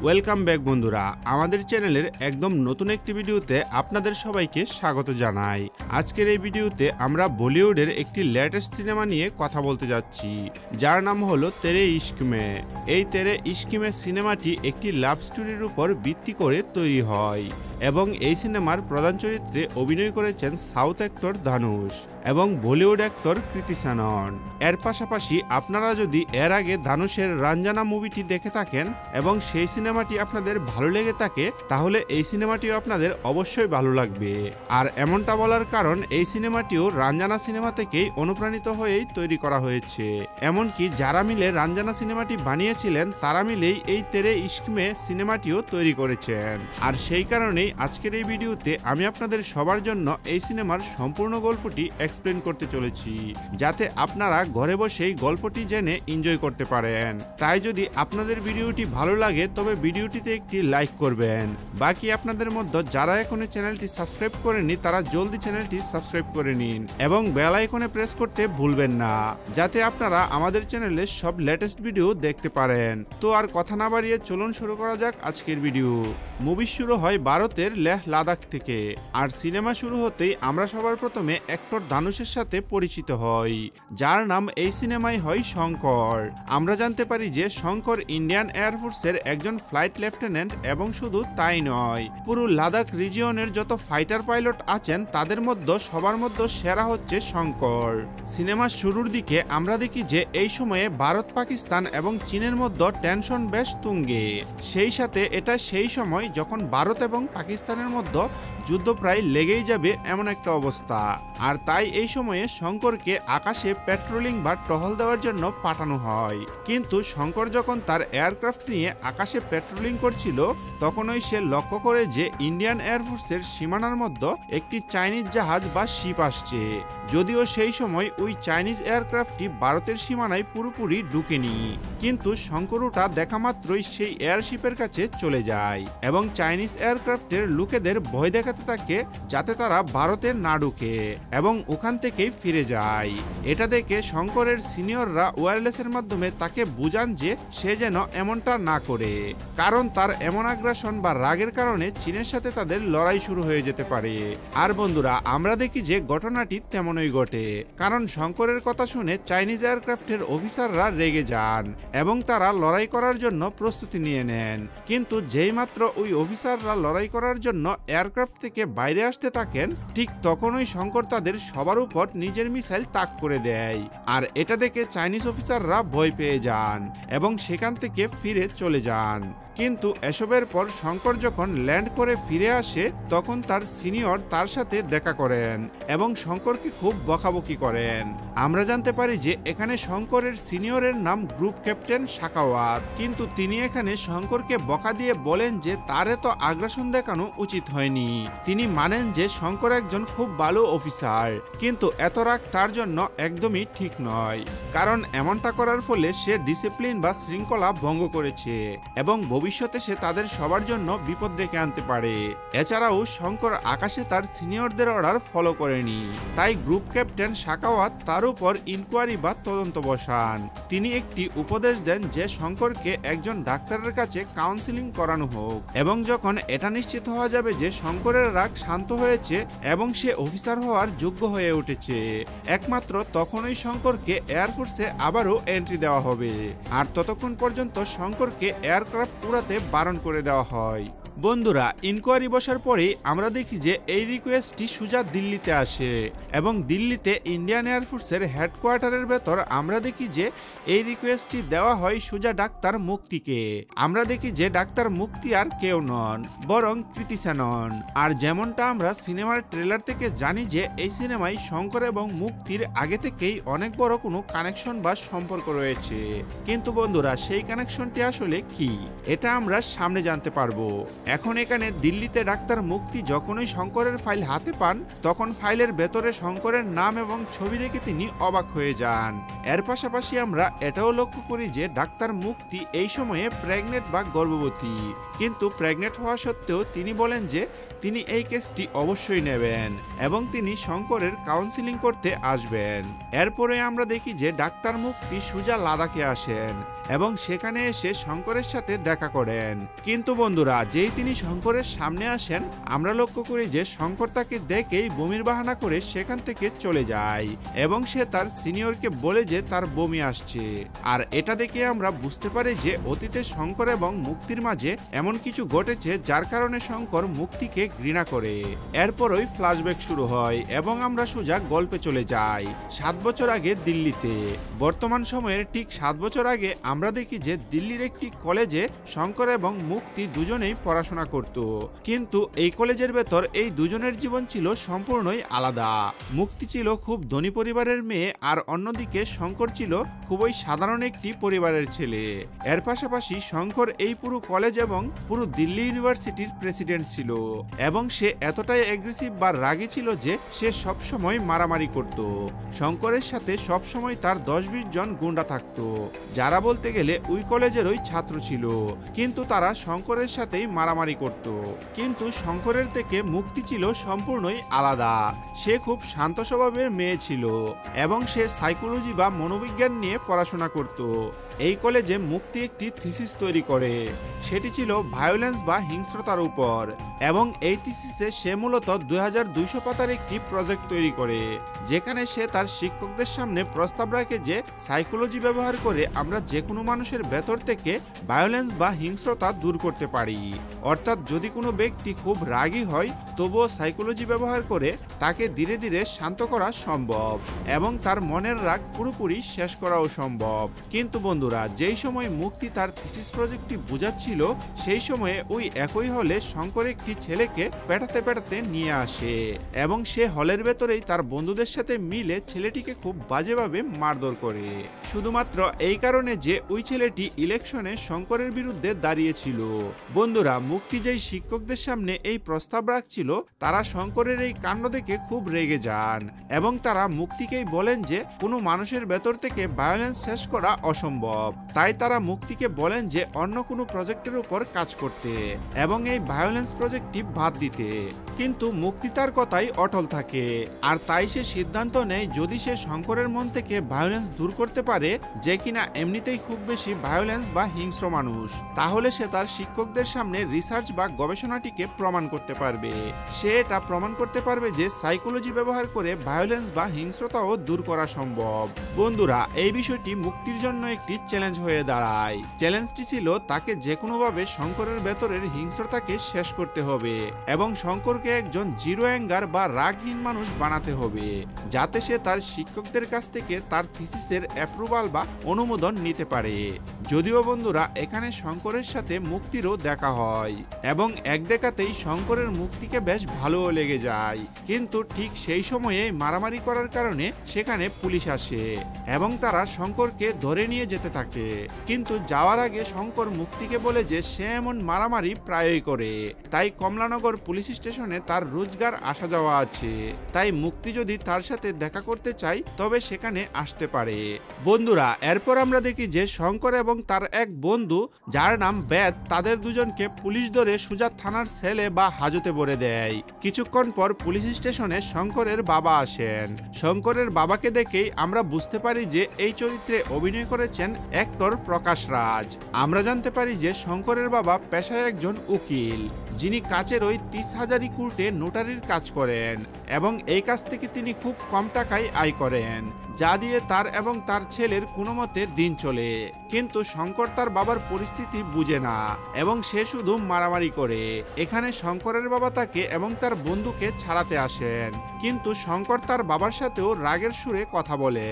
Welcome back বন্ধুরা, আমাদের চ্যানেলের একদম নতুন একটি ভিডিওতে আপনাদের সবাইকে স্বাগত জানাই। আজকের এই ভিডিওতে আমরা বলিউডের একটি লেটেস্ট সিনেমা নিয়ে কথা বলতে যাচ্ছি, যার নাম হলো তেরে ইশক মে। এই তেরে ইশক মে সিনেমাটি একটি লাভ স্টোরির উপর ভিত্তি করে তৈরি হয় এবং এই সিনেমার প্রধান চরিত্রে অভিনয় করেছেন সাউথ অ্যাক্টর ধানুষ এবং বলিউড অ্যাক্টর কৃতি শ্যানন। এর পাশাপাশি আপনারা যদি এর আগে ধানুষের রঞ্জনা মুভিটি দেখে থাকেন এবং সেই সিনেমাটি আপনাদের ভালো লেগে থাকে, তাহলে এই সিনেমাটিও আপনাদের অবশ্যই ভালো লাগবে। আর এমনটা বলার কারণ, এই সিনেমাটিও রঞ্জনা সিনেমা থেকেই অনুপ্রাণিত হয়েই তৈরি করা হয়েছে। এমনকি যারা মিলে রঞ্জনা সিনেমাটি বানিয়েছিলেন তারা মিলেই এই তেরে ইশক মে সিনেমাটিও তৈরি করেছেন। আর সেই কারণেই আজকের এই ভিডিওতে আমি আপনাদের সবার জন্য এই সিনেমার সম্পূর্ণ গল্পটি এক্সপ্লেন করতে চলেছি, যাতে আপনারা ঘরে বসেই গল্পটি জেনে এনজয় করতে পারেন। তাই যদি আপনাদের ভিডিওটি ভালো লাগে তবে ভিডিওটিতে একটি লাইক করবেন। বাকি আপনাদের মধ্যে যারা এখনো চ্যানেলটি সাবস্ক্রাইব করেনি তারা জলদি চ্যানেলটি সাবস্ক্রাইব করে নিন এবং বেল আইকনে প্রেস করতে ভুলবেন না, যাতে আপনারা আমাদের চ্যানেলে সব লেটেস্ট ভিডিও দেখতে পারেন। তো আর কথা না বাড়িয়ে চলুন শুরু করা যাক আজকের ভিডিও। মুভি শুরু হয় ভারতের লেহ লাদাখ থেকে। আর সিনেমা শুরু হতেই আমরা সবার প্রথমে অ্যাক্টর ধানুষের সাথে পরিচিত হই, যার নাম এই সিনেমায় হয় শঙ্কর। আমরা জানতে পারি যে শঙ্কর ইন্ডিয়ান এয়ারফোর্সের একজন ফ্লাইট লেফটেন্যান্ট এবং শুধু তাই নয়, পুরো লাদাখ রিজিয়নের যত ফাইটার পাইলট আছেন তাদের মধ্যে সবার মধ্যে সেরা হচ্ছে শঙ্কর। সিনেমার শুরুর দিকে আমরা দেখি যে এই সময়ে ভারত, পাকিস্তান এবং চীনের মধ্যে টেনশন বেশ তুঙ্গে। সেই সাথে এটা সেই সময় যখন ভারত এবং পাকিস্তানের মধ্যে যুদ্ধ প্রায় লেগেই যাবে এমন একটা অবস্থা। আর তাই এই সময়ে শঙ্করকে আকাশে পেট্রোলিং বা টহল দেওয়ার জন্য পাঠানো হয়। কিন্তু শঙ্কর যখন তার এয়ারক্রাফট নিয়ে আকাশে পেট্রোলিং করছিল, তখনই সে লক্ষ্য করে যে ইন্ডিয়ান এয়ারফোর্সের সীমানার মধ্যে একটি চাইনিজ জাহাজ বা শিপ আসছে। যদিও সেই সময় ওই চাইনিজ এয়ারক্রাফটটি ভারতের সীমানায় পুরোপুরি ঢুকেনি, কিন্তু শঙ্কর ওটা দেখা মাত্রই সেই এয়ারশিপের কাছে চলে যায় এবং চাইনিজ এয়ারক্রাফটের লোকেদের ভয় দেখাতে থাকে যাতে তারা ভারতে না ঢুকে এবং ওখান থেকেই ফিরে যায়। এটা দেখে শঙ্করের সিনিয়ররা ওয়্যারলেসের মাধ্যমে তাকে বুঝান যে সে যেন এমনটা না করে, কারণ তার এমন আগ্রাসন বা রাগের কারণে চীনের সাথে তাদের লড়াই শুরু হয়ে যেতে পারে। আর বন্ধুরা, আমরা দেখি যে ঘটনাটি তেমনই ঘটে, কারণ শঙ্করের কথা শুনে চাইনিজ এয়ারক্রাফটের অফিসাররা রেগে যান এবং তারা লড়াই করার জন্য প্রস্তুতি নিয়ে নেন। কিন্তু যেই মাত্র ওই অফিসাররা লড়াই করার জন্য এয়ারক্রাফট থেকে বাইরে আসতে থাকেন, ঠিক তখনই শঙ্কর তাদের সবার উপর নিজের মিসাইল তাক করে দেয়। আর এটা দেখে চাইনিজ অফিসাররা ভয় পেয়ে যান এবং সেখান থেকে ফিরে চলে যান। কিন্তু এসবের পর শঙ্কর যখন ল্যান্ড করে ফিরে আসে, তখন তার সিনিয়র তার সাথে দেখা করেন এবং শঙ্করকে খুব বকাবকি করেন। আমরা জানতে পারি যে এখানে শঙ্করের সিনিয়রের নাম গ্রুপ ক্যাপ্টেন শাকাওয়াত, কিন্তু তিনি এখানে শঙ্করকে বকা দিয়ে বলেন যে তার এত আগ্রাসন দেখানো উচিত হয়নি। তিনি মানেন যে শঙ্কর একজন খুব ভালো অফিসার, কিন্তু এত রাগ তার জন্য একদমই ঠিক নয়, কারণ এমনটা করার ফলে সে ডিসিপ্লিন বা শৃঙ্খলা ভঙ্গ করেছে এবং ভবিষ্যতে সে তাদের সবার জন্য বিপদ ডেকে আনতে পারে। এছাড়াও শঙ্কর আকাশে তার সিনিয়রদের অর্ডার ফলো করেনি, তাই গ্রুপ ক্যাপ্টেন শাকাওয়াত তার উপর ইনকোয়ারি বা তদন্ত বসান। তিনি একটি উপদেশ দেন যে শঙ্করকে একজন ডাক্তারের কাছে কাউন্সিলিং করানো হোক এবং যখন এটা নিশ্চিত হওয়া যাবে যে শঙ্করের রাগ শান্ত হয়েছে এবং সে অফিসার হওয়ার যোগ্য হয়ে উঠেছে, একমাত্র তখনই শঙ্করকে এয়ারফোর্সে আবারও এন্ট্রি দেওয়া হবে। আর ততক্ষণ পর্যন্ত শঙ্করকে এয়ারক্রাফট উড়াতে বারণ করে দেওয়া হয়। বন্ধুরা, ইনকোয়ারি বসার পরেই আমরা দেখি যে এই রিকোয়েস্টটি সোজা দিল্লিতে আসে এবং দিল্লিতে ইন্ডিয়ান এয়ারফোর্সের হেডকোয়ার্টারের ভেতর আমরা দেখি যে এই রিকোয়েস্টটি দেওয়া হয় সোজা ডাক্তার মুক্তিকে। আমরা দেখি যে ডাক্তার মুক্তি আর কেউ নন, বরং কৃতি শ্যানন। আর যেমনটা আমরা সিনেমার ট্রেলার থেকে জানি যে এই সিনেমায় শঙ্কর এবং মুক্তির আগে থেকেই অনেক বড় কোনো কানেকশন বা সম্পর্ক রয়েছে। কিন্তু বন্ধুরা, সেই কানেকশনটি আসলে কি, এটা আমরা সামনে জানতে পারবো। এখন এখানে দিল্লিতে ডাক্তার মুক্তি যখনই শঙ্করের ফাইল হাতে পান, তখন ফাইলের ভেতরে শঙ্করের নাম এবং ছবি দেখে তিনি অবাক হয়ে যান। এর পাশাপাশি আমরা এটাও লক্ষ্য করি যে ডাক্তার মুক্তি এই সময়ে প্রেগনেন্ট বা গর্ভবতী, কিন্তু প্রেগনেন্ট হওয়া সত্ত্বেও তিনি বলেন যে তিনি এই কেসটি অবশ্যই নেবেন এবং তিনি শঙ্করের কাউন্সিলিং করতে আসবেন। এরপরে আমরা দেখি যে ডাক্তার মুক্তি সোজা লাদাখে আসেন এবং সেখানে এসে শঙ্করের সাথে দেখা দেখা করেন। কিন্তু বন্ধুরা যেই তিনি শঙ্করের সামনে আসেন আমরা লক্ষ্য করি যে শঙ্কর তাকে দেখেই বমির বাহানা করে সেখান থেকে চলে যায় এবং সে তার সিনিয়রকে বলে যে তার বমি আসছে। আর এটা দেখে আমরা বুঝতে পারি যে অতীতে শঙ্কর এবং মুক্তির মাঝে এমন কিছু ঘটেছে যার কারণে শঙ্কর মুক্তিকে ঘৃণা করে। এরপরই ফ্ল্যাশব্যাক শুরু হয় এবং আমরা সোজা গল্পে চলে যাই 7 বছর আগে দিল্লিতে। বর্তমান সময়ের ঠিক 7 বছর আগে আমরা দেখি যে দিল্লির একটি কলেজে শঙ্কর এবং মুক্তি দুজনেই পড়াশোনা করত, কিন্তু এই কলেজের ভেতর এই দুজনের জীবন ছিল সম্পূর্ণই আলাদা। মুক্তি ছিল খুব ধনী পরিবারের মেয়ে আর অন্যদিকে শঙ্কর ছিল খুবই সাধারণ একটি পরিবারের ছেলে। এর পাশাপাশি শঙ্কর এই পুরো কলেজ এবং পুরো দিল্লি ইউনিভার্সিটির প্রেসিডেন্ট ছিল এবং সে এতটাই অ্যাগ্রেসিভ বা রাগী ছিল যে সে সবসময় মারামারি করত। শঙ্করের সাথে সবসময় তার 10-20 জন গুন্ডা থাকতো যারা বলতে গেলে ওই কলেজেরই ছাত্র ছিল, কিন্তু তারা শঙ্করের সাথেই মারামারি করত। কিন্তু শঙ্করের থেকে মুক্তি ছিল সম্পূর্ণই আলাদা। সে খুব শান্ত স্বভাবের মেয়ে ছিল এবং সে সাইকোলজি বা মনোবিজ্ঞান নিয়ে পড়াশোনা করত। এই কলেজে মুক্তি একটি থিসিস তৈরি করে, সেটি ছিল ভায়োলেন্স বা হিংস্রতার উপর, এবং এই থিসিসে সে মূলত 2200 পাতার একটি প্রজেক্ট তৈরি করে যেখানে সে তার শিক্ষকদের সামনে প্রস্তাব রাখে যে সাইকোলজি ব্যবহার করে আমরা যে কোনো মানুষের ভেতর থেকে ভায়োলেন্স বা হিংস্রতা দূর করতে পারি। অর্থাৎ যদি কোনো ব্যক্তি খুব রাগী হয় তবুও সাইকোলজি ব্যবহার করে তাকে ধীরে ধীরে শান্ত করা সম্ভব এবং তার মনের রাগ পুরোপুরি শেষ করাও সম্ভব। কিন্তু বন্ধুরা যেই সময় মুক্তি তার থিসিস প্রজেক্টটি বোঝাচ্ছিল সেই সময়ে ওই একই হলে শঙ্কর একটি ছেলেকে পেটাতে পেটাতে নিয়ে আসে এবং সে হলের ভেতরেই তার বন্ধুদের সাথে মিলে ছেলেটিকে খুব বাজেভাবে মারধর করে, শুধুমাত্র এই কারণে যে ওই ছেলেটি ইলেকশনে শঙ্করের বিরুদ্ধে দাঁড়িয়েছিল। বন্ধুরা মুক্তি যেই শিক্ষকদের সামনে এই প্রস্তাব রাখছিল তারা শঙ্করের এই কাণ্ড দেখে খুব রেগে যান এবং তারা মুক্তিকেই বলেন যে কোনো মানুষের ভেতর থেকে ভায়োলেন্স শেষ করা অসম্ভব, তাই তারা মুক্তিকে বলেন যে অন্য কোনো প্রজেক্টের উপর কাজ করতে এবং এই ভায়োলেন্স প্রজেক্টটি বাদ দিতে। কিন্তু মুক্তি তার কথাই অটল থাকে আর তাই সে সিদ্ধান্ত নেয় যদি সে শঙ্করের মন থেকে ভায়োলেন্স দূর করতে পারে, যে কিনা এমনিতেই খুব বেশি ভায়োলেন্স বা হিংস্র মানুষ, তাহলে সে তার শিক্ষকদের সামনে রিসার্চ বা গবেষণাটিকে প্রমাণ করতে পারবে। সে এটা প্রমাণ করতে পারবে যে সাইকোলজি ব্যবহার করে ভায়োলেন্স বা হিংস্রতাও দূর করা সম্ভব। বন্ধুরা এই বিষয়টি মুক্তির জন্য একটি চ্যালেঞ্জ হয়ে দাঁড়ায়। চ্যালেঞ্জটি ছিল তাকে যে কোনোভাবে শঙ্করের ভেতরের হিংস্রতাকে শেষ করতে হবে এবং শঙ্করকে একজন জিরো অ্যাঙ্গার বা রাগহীন মানুষ বানাতে হবে যাতে সে তার শিক্ষকদের কাছ থেকে তার থিসিসের অ্যাপ্রুভাল বা অনুমোদন নিতে পারে। যদিও বন্ধুরা এখানে শঙ্করের সাথে মুক্তিরও দেখা হয় এবং এক দেখাতেই শঙ্করের মুক্তিকে বেশ ভালোও লেগে যায়, কিন্তু ঠিক সেই সময়ে মারামারি করার কারণে সেখানে পুলিশ আসে এবং তারা শঙ্করকে ধরে নিয়ে যেতে থাকে। কিন্তু যাওয়ার আগে শঙ্কর মুক্তিকে বলে যে সে এমন মারামারি প্রায়ই করে, তাই কমলানগর পুলিশ স্টেশনে তার রোজগার আসা যাওয়া আছে, তাই মুক্তি যদি তার সাথে দেখা করতে চাই তবে সেখানে আসতে পারে। বন্ধুরা এরপর আমরা দেখি যে শঙ্কর এবং তার এক বন্ধু যার নাম বেদ তাদের দুজনকে পুলিশ ধরে সুজা থানার সেলে বা হাজতে ভরে দেয়। কিছুক্ষণ পর পুলিশ স্টেশনে শঙ্করের বাবা আসেন। শঙ্করের বাবাকে দেখেই আমরা বুঝতে পারি যে এই চরিত্রে অভিনয় করেছেন অ্যাক্টর প্রকাশ রাজ। আমরা জানতে পারি যে শঙ্করের বাবা পেশায় একজন উকিল যিনি কাচের ওই 30,000 কোর্টে নোটারির কাজ করেন এবং এই কাজ থেকে তিনি খুব কম টাকায় আয় করেন, যা দিয়ে তার এবং তার ছেলের কোনো মতে দিন চলে। কিন্তু শঙ্কর তার বাবার পরিস্থিতি বুঝে না এবং সে শুধু মারামারি করে। এখানে শঙ্করের বাবা তাকে এবং তার বন্ধুকে ছাড়াতে আসেন, কিন্তু শঙ্কর তার বাবার সাথেও রাগের সুরে কথা বলে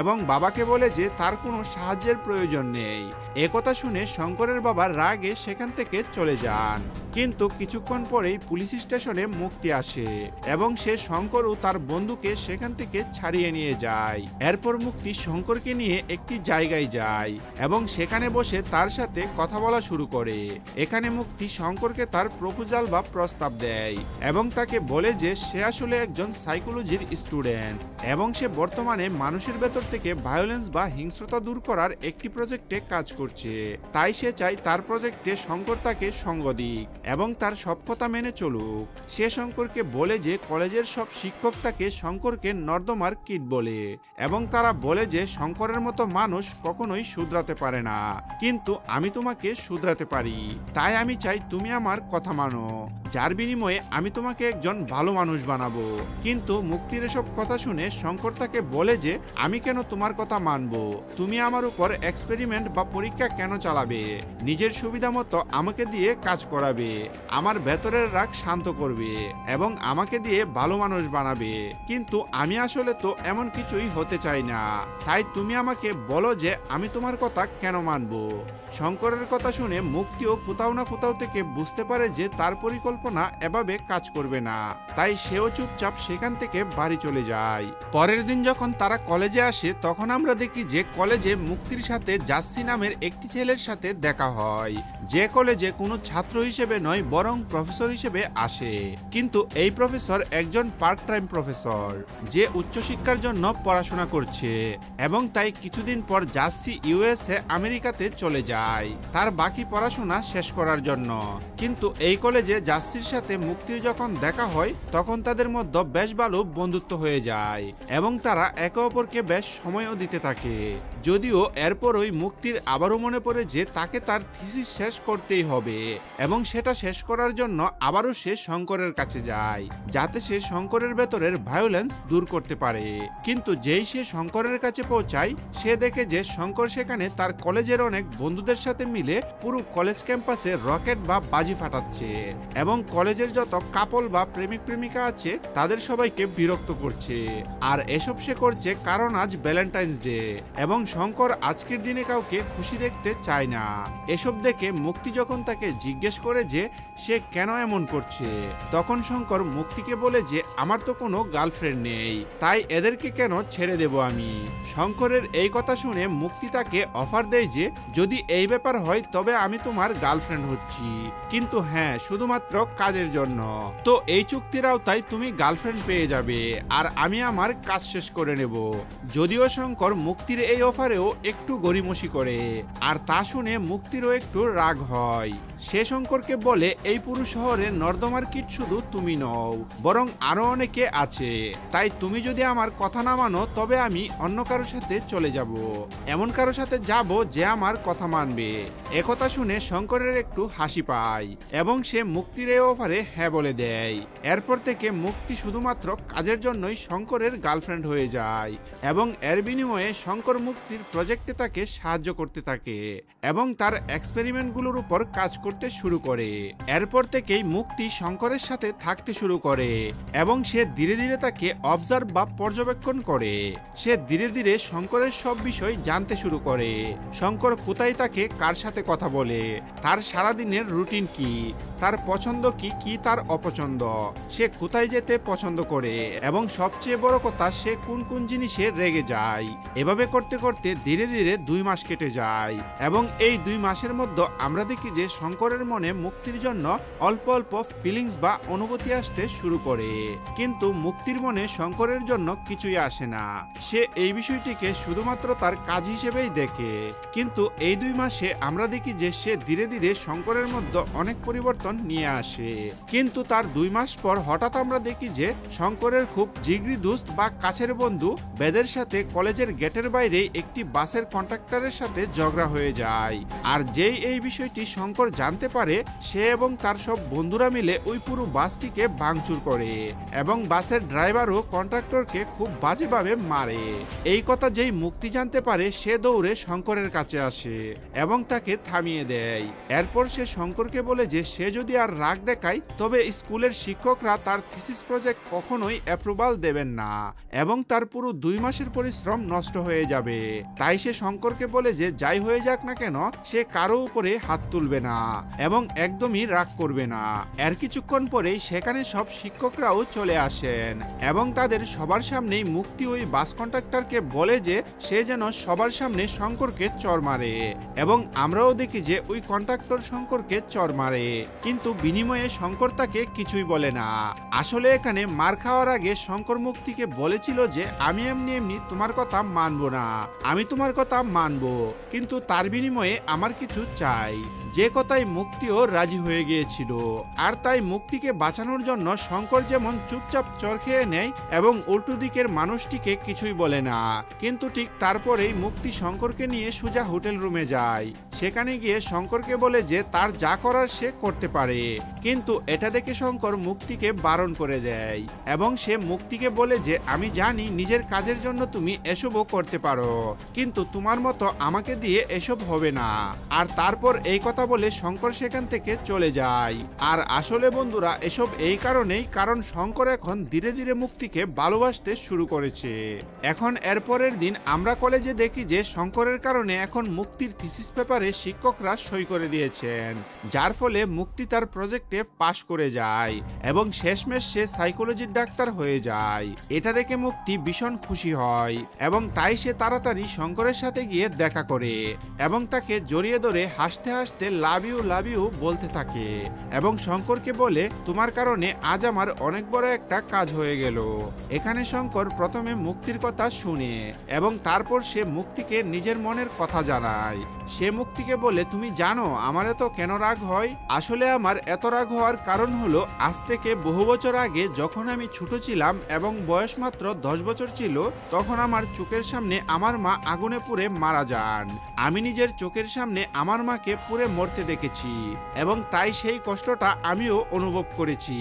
এবং বাবাকে বলে যে তার কোনো সাহায্যের প্রয়োজন নেই। একথা শুনে শঙ্করের বাবা রাগে সেখান থেকে চলে যান। কিন্তু কিছুক্ষণ পরেই পুলিশ স্টেশনে মুক্তি আসে এবং সে শঙ্কর ও তার বন্ধুকে সেখান থেকে ছাড়িয়ে নিয়ে যায়। এরপর মুক্তি শঙ্করকে নিয়ে একটি জায়গায় যায় এবং সেখানে বসে তার সাথে কথা বলা শুরু করে। এখানে মুক্তি শঙ্করকে তার প্রপোজাল বা প্রস্তাব দেয় এবং তাকে বলে যে সে আসলে একজন সাইকোলজির স্টুডেন্ট এবং সে বর্তমানে মানুষের ভেতর থেকে ভায়োলেন্স বা হিংস্রতা দূর করার একটি প্রজেক্টে কাজ করছে, তাই সে চায় তার প্রজেক্টে শঙ্কর তাকে সঙ্গ দিক। এবং তার সব কথা মেনে চলুক। সে শঙ্করকে বলে যে কলেজের সব শিক্ষক তাকে শঙ্করকে নর্দমার কিট বলে এবং তারা বলে যে শঙ্করের মতো মানুষ কখনোই শুধরাতে পারে না, কিন্তু আমি তোমাকে শুধরাতে পারি। তাই আমি চাই তুমি আমার কথা মানো, যার বিনিময়ে আমি তোমাকে একজন ভালো মানুষ বানাবো। কিন্তু মুক্তির এসব কথা শুনে শঙ্কর তাকে বলে যে আমি কেন তোমার কথা মানবো? তুমি আমার উপর এক্সপেরিমেন্ট বা পরীক্ষা কেন চালাবে? নিজের সুবিধা মতো আমাকে দিয়ে কাজ করাবে, আমার ভেতরের রাগ শান্ত করবে এবং আমাকে দিয়ে ভালো মানুষ বানাবে, কিন্তু আমি আসলে তো এমন কিছুই হতে চাই না। তাই তুমি আমাকে বলো যে আমি তোমার কথা কেন মানবো? শঙ্করের কথা শুনে মুক্তিও কোথাও না কোথাও থেকে বুঝতে পারে যে তার পরিকল্পনা এভাবে কাজ করবে না, তাই সেও চুপচাপ সেখান থেকে বাড়ি চলে যায়। পরের দিন যখন তারা কলেজে আসে তখন আমরা দেখি যে কলেজে মুক্তির সাথে জাসি নামের একটি ছেলের সাথে দেখা হয়, যে কলেজে কোনো ছাত্র হিসেবে নয় বরং প্রফেসর হিসেবে আসে। কিন্তু এই প্রফেসর একজন পার্ট টাইম প্রফেসর যে উচ্চশিক্ষার জন্য পড়াশোনা করছে এবং তাই কিছুদিন পর জাসি ইউএসএ আমেরিকাতে চলে যায় তার বাকি পড়াশোনা শেষ করার জন্য। কিন্তু এই কলেজে জাসির সাথে মুক্তির যখন দেখা হয় তখন তাদের মধ্যে বেশ ভালো বন্ধুত্ব হয়ে যায় এবং তারা একে অপরকে বেশ সময়ও দিতে থাকে। যদিও এরপরই মুক্তির আবারও মনে পড়ে যে তাকে তার থিসিস শেষ করতেই হবে এবং সেটা শেষ করার জন্য আবারও সে শঙ্করের কাছে যায় যাতে সে শঙ্করের ভেতরের ভায়োলেন্স দূর করতে পারে। কিন্তু যেই সে শঙ্করের কাছে পৌঁছায় সে দেখে যে শঙ্কর সেখানে তার কলেজের অনেক বন্ধুদের সাথে মিলে পুরো কলেজ ক্যাম্পাসে রকেট বা বাজি ফাটাচ্ছে এবং কলেজের যত কাপল বা প্রেমিক প্রেমিকা আছে তাদের সবাইকে বিরক্ত করছে। আর এসব সে করছে কারণ আজ ভ্যালেন্টাইন্স ডে এবং শঙ্কর আজকের দিনে কাউকে খুশি দেখতে চায় না। এসব দেখে মুক্তি যখন তাকে জিজ্ঞেস করে যে সে কেন এমন করছে তখন শঙ্কর মুক্তিকে বলে যে আমার তো কোনো গার্লফ্রেন্ড নেই, তাই এদেরকে কেন ছেড়ে দেব আমি। শঙ্করের এই কথা শুনে মুক্তি তাকে অফার দেয় যে যদি এই ব্যাপার হয় তবে আমি তোমার গার্লফ্রেন্ড হচ্ছি, কিন্তু হ্যাঁ শুধুমাত্র কাজের জন্য। তো এই চুক্তির আওতায় তুমি গার্লফ্রেন্ড পেয়ে যাবে আর আমি আমার কাজ শেষ করে নেব। যদিও শঙ্কর মুক্তির এই অফারেও একটু গড়িমসি করে আর তা শুনে মুক্তিরও একটু রাগ হয়। সে শঙ্করকে বলে এই পুরো শহরে নর্দমার কিট শুধু তুমি নও বরং আরো অনেকে আছে, তাই তুমি যদি আমার কথা না মানো তবে আমি অন্য কারোর সাথে চলে যাব, এমন কারোর সাথে যাব যে আমার কথা মানবে। একথা শুনে শঙ্করের একটু হাসি পায় এবং সে মুক্তির এই অফারে হ্যাঁ বলে দেয়। এরপর থেকে মুক্তি শুধুমাত্র কাজের জন্যই শঙ্করের গার্লফ্রেন্ড হয়ে যায় এবং এর বিনিময়ে শঙ্কর মুক্তির প্রজেক্টে তাকে সাহায্য করতে থাকে এবং তার এক্সপেরিমেন্টগুলোর উপর কাজ করতে শুরু করে। এরপর থেকেই মুক্তি শঙ্করের সাথে থাকতে শুরু করে এবং সে ধীরে ধীরে তাকে অবজার্ভ বা পর্যবেক্ষণ করে। সে ধীরে ধীরে শঙ্করের সব বিষয় জানতে শুরু করে, শঙ্কর কোথায় থাকে, কার সাথে কথা বলে, তার সারাদিনের রুটিন কি, তার পছন্দ কি কি তার অপছন্দ, সে কোথায় যেতে পছন্দ করে এবং সবচেয়ে বড় কথা সে কোন কোন জিনিসে রেগে যায়। এভাবে করতে করতে ধীরে ধীরে 2 মাস কেটে যায় এবং এই 2 মাসের মধ্যে আমরা দেখি যে শঙ্করের মনে মুক্তির জন্য অল্প অল্প ফিলিংস বা অনুভূতি আসতে শুরু করে, কিন্তু মুক্তির মনে শঙ্করের জন্য কিছুই আসে না। সে এই বিষয়টিকে শুধুমাত্র তার কাজ হিসেবেই দেখে। কিন্তু এই 2 মাসে আমরা দেখি যে সে ধীরে ধীরে শঙ্করের মধ্যে অনেক পরিবর্তন নিয়ে আসে। কিন্তু তার 2 মাস পর হঠাৎ আমরা দেখি যে শঙ্করের খুব জিগরি দোস্ত বা কাছের বন্ধু বেদের সাথে কলেজের গেটের বাইরে একটি বাসের কন্ট্রাক্টরের সাথে ঝগড়া হয়ে যায়। আর যেই এই বিষয়টি শঙ্কর জানতে পারে সে এবং তার সব বন্ধুরা মিলে ওই পুরো বাসটিকে ভাঙচুর করে এবং বাসের ড্রাইভারও কন্ট্রাক্টরকে খুব বাজেভাবে মারে। এই কথা যেই মুক্তি জানতে পারে সে দৌড়ে শঙ্করের কাছে আসে এবং তাকে থামিয়ে দেয়। এরপর সে শঙ্করকে বলে যে সে যদি আর রাগ দেখায় তবে স্কুলের শিক্ষকরা তার থিসিস প্রজেক্ট কখনোই অ্যাপ্রুভাল দেবেন না এবং তার পুরো 2 মাসের পরিশ্রম নষ্ট হয়ে যাবে। তাই সে শঙ্করকে বলে যে যাই হয়ে যাক না কেন সে কারো উপরে হাত তুলবে না এবং একদমই রাগ করবে না। এর কিছুক্ষণ পরেই সেখানে সব শিক্ষকরাও চলে আসেন এবং তাদের সবার সামনেই মুক্তি ওই বাস কন্ট্রাক্টরকে বলে যে সে যেন সবার সামনে শঙ্করকে চড় মারে এবং আমরাও দেখি যে ওই কন্ট্রাক্টর শঙ্করকে চড় মারে, কিন্তু বিনিময়ে শঙ্কর তাকে কিছুই বলে না। আসলে এখানে মার খাওয়ার আগে শঙ্কর মুক্তিকে বলেছিল যে আমি এমনি এমনি তোমার কথা মানবো না, আমি তোমার কথা মানব, কিন্তু তার বিনিময়ে আমার কিছু চাই। যে কথায় মুক্তিও রাজি হয়ে গিয়েছিল। আর তাই মুক্তিকে বাঁচানোর জন্য শঙ্কর যেমন চুপচাপ চর খেয়ে নেয় এবং উল্টো দিকের মানুষটিকে কিছুই বলে না, কিন্তু ঠিক তারপরেই মুক্তি শঙ্করকে নিয়ে সোজা হোটেল রুমে যায়। সেখানে গিয়ে শঙ্করকে বলে যে তার যা করার সে করতে পারে, কিন্তু এটা দেখে শঙ্কর মুক্তিকে বারণ করে দেয় এবং সে মুক্তিকে বলে যে আমি জানি নিজের কাজের জন্য তুমি এসবও করতে পারো, কিন্তু তোমার মতো আমাকে দিয়ে এসব হবে না। আর তারপর এই কথা বলে শঙ্কর সেখান থেকে চলে যায়। আর আসলে বন্ধুরা এসব এই কারণেই, কারণ শঙ্কর এখন ধীরে ধীরে মুক্তিকে ভালোবাসতে শুরু করেছে। এখন এরপরের দিন আমরা কলেজে দেখি যে শঙ্করের কারণে এখন মুক্তির থিসিস পেপারে শিক্ষকরা সই করে দিয়েছেন, যার ফলে মুক্তি তার প্রজেক্টে পাশ করে যায় এবং শেষমেশ সে সাইকোলজির ডাক্তার হয়ে যায়। এটা দেখে মুক্তি ভীষণ খুশি হয় এবং তাই সে তাড়াতাড়ি শঙ্করের সাথে গিয়ে দেখা করে এবং তাকে জড়িয়ে ধরে হাসতে হাসতে লাভ ইউ বলতে থাকে এবং শঙ্করকে বলে তোমার কারণে আজ আমার অনেক বড় একটা কাজ হয়ে গেল। এখানে শঙ্কর প্রথমে মুক্তির কথা শুনে এবং তারপর সে মুক্তিকে নিজের মনের কথা জানায়। সে মুক্তিকে বলে তুমি জানো আমার এত কেন রাগ হয়? আসলে আমার এত রাগ হওয়ার কারণ হলো আজ থেকে বহু বছর আগে যখন আমি ছোট ছিলাম এবং বয়স মাত্র 10 বছর ছিল, তখন আমার চোখের সামনে আমার মা আগুনে পুড়ে মারা যান। আমি নিজের চোখের সামনে আমার মাকে পুড়ে মরতে দেখেছি এবং তাই সেই কষ্টটা আমিও অনুভব করেছি।